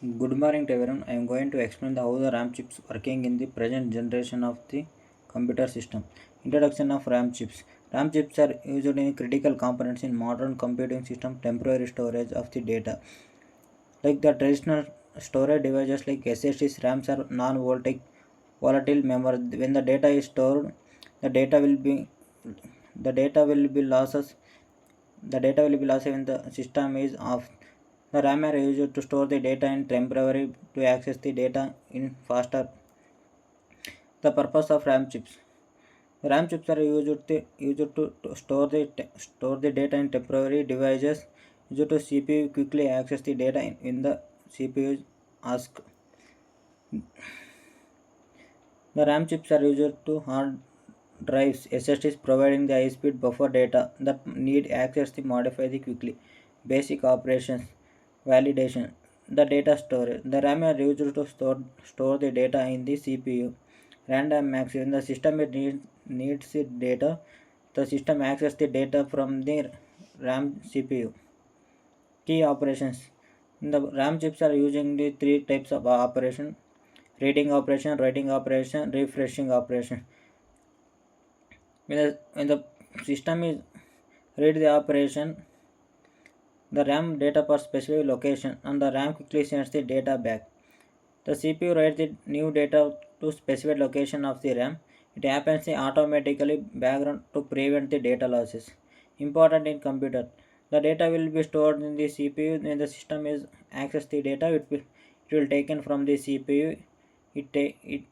Good morning to everyone. I am going to explain how the RAM chips working in the present generation of the computer system. Introduction of RAM chips. RAM chips are used in critical components in modern computing system temporary storage of the data. Like the traditional storage devices like SSDs, RAMs are non-volatile memory. When the data is stored, the data will be the data will be losses the data will be lost when the system is off. The RAM are used to store the data in temporary to access the data in faster. The purpose of RAM chips. RAM chips are used to store the data in temporary devices used to CPU quickly access the data in the CPU ask. The RAM chips are used to hard drives SSDs providing the high speed buffer data that need access to modify the quickly. Basic operations validation. The data storage. The RAM are used to store the data in the CPU. Random access. When the system needs the data, the system access the data from the RAM CPU. Key operations. The RAM chips are using the three types of operation: reading operation, writing operation, refreshing operation. When the system is read the operation, the RAM data per specific location and the RAM quickly sends the data back. The CPU writes the new data to specific location of the RAM. It happens automatically background to prevent the data losses. Important in computer. The data will be stored in the CPU when the system is access the data. It will taken from the CPU. It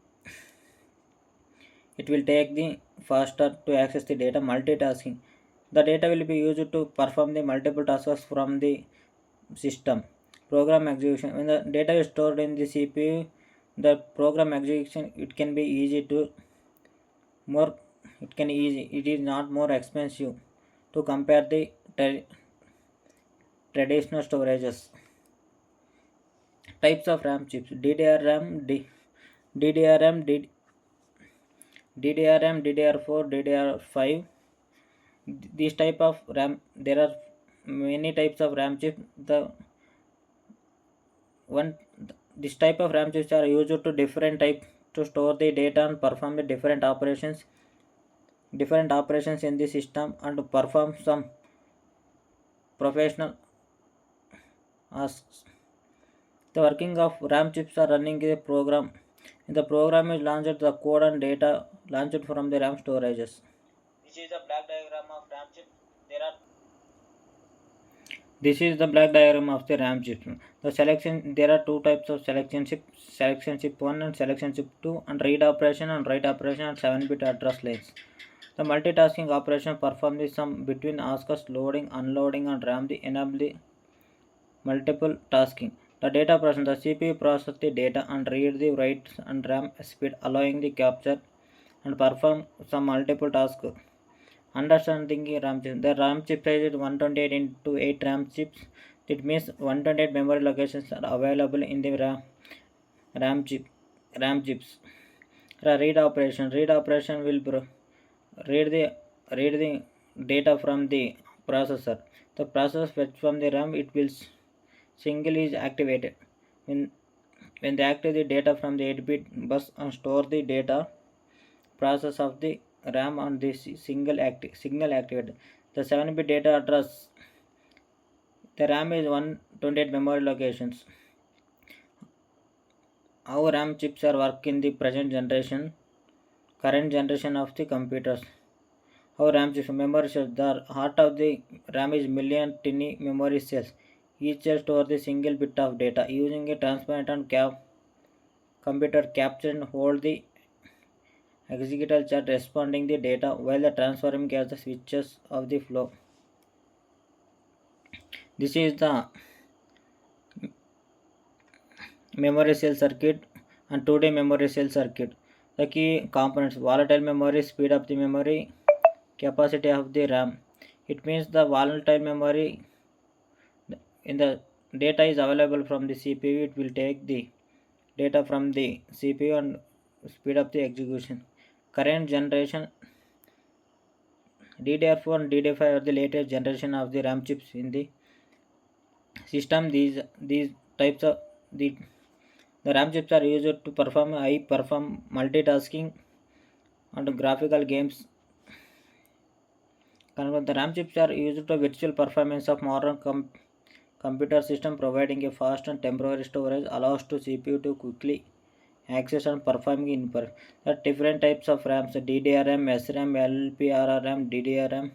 will take the faster to access the data. Multitasking. The data will be used to perform the multiple tasks from the system. Program execution. When the data is stored in the CPU, the program execution more it can easy. It is not more expensive to compare the traditional storages. Types of RAM chips: DDR RAM, DDRM, DDRM, DDR4, DDR5. These type of RAM, there are many types of RAM chips. The one this type of RAM chips are used to different type to store the data and perform the different operations in the system and to perform some professional tasks. The working of RAM chips are running a program. In the program is launched the code and data launched from the RAM storages. This is the black diagram of RAM chip. There are This is the black diagram of the RAM chip. The selection there are two types of selection chip 1 and selection chip 2, and read operation and write operation and 7-bit address lanes. The multitasking operation perform the sum between asks loading, unloading and RAM the enable the multiple tasking. The data process the CPU process the data and read the write and RAM speed allowing the capture and perform some multiple tasks. Understanding RAM chip. The RAM chip size is 128 into 8 RAM chips. It means 128 memory locations are available in the RAM chip. RAM chips. Read operation. Read operation will read the read the data from the processor. The process fetch from the RAM. It will single is activated. When when they activate the data from the 8-bit bus and store the data process of the RAM on the signal activated. The 7-bit data address. The RAM is 128 memory locations. How RAM chips are work in the current generation of the computers. How RAM chips memory cells. The heart of the RAM is million tiny memory cells. Each cell store the single bit of data using a transparent and computer capture and hold the executable chat responding the data while the transforming as the switches of the flow. This is the memory cell circuit and 2D memory cell circuit. The key components: volatile memory, speed of the memory, capacity of the RAM. It means the volatile memory in the data is available from the CPU. It will take the data from the CPU and speed up the execution. Current generation DDR4 and DDR5 are the latest generation of the RAM chips in the system. These types of The, the RAM chips are used to perform high perform multitasking and graphical games. The RAM chips are used to virtual performance of modern computer system, providing a fast and temporary storage allows to CPU to quickly access and performing in per. There are different types of RAMs: DDRM, SRAM, LPRRM, DDRM.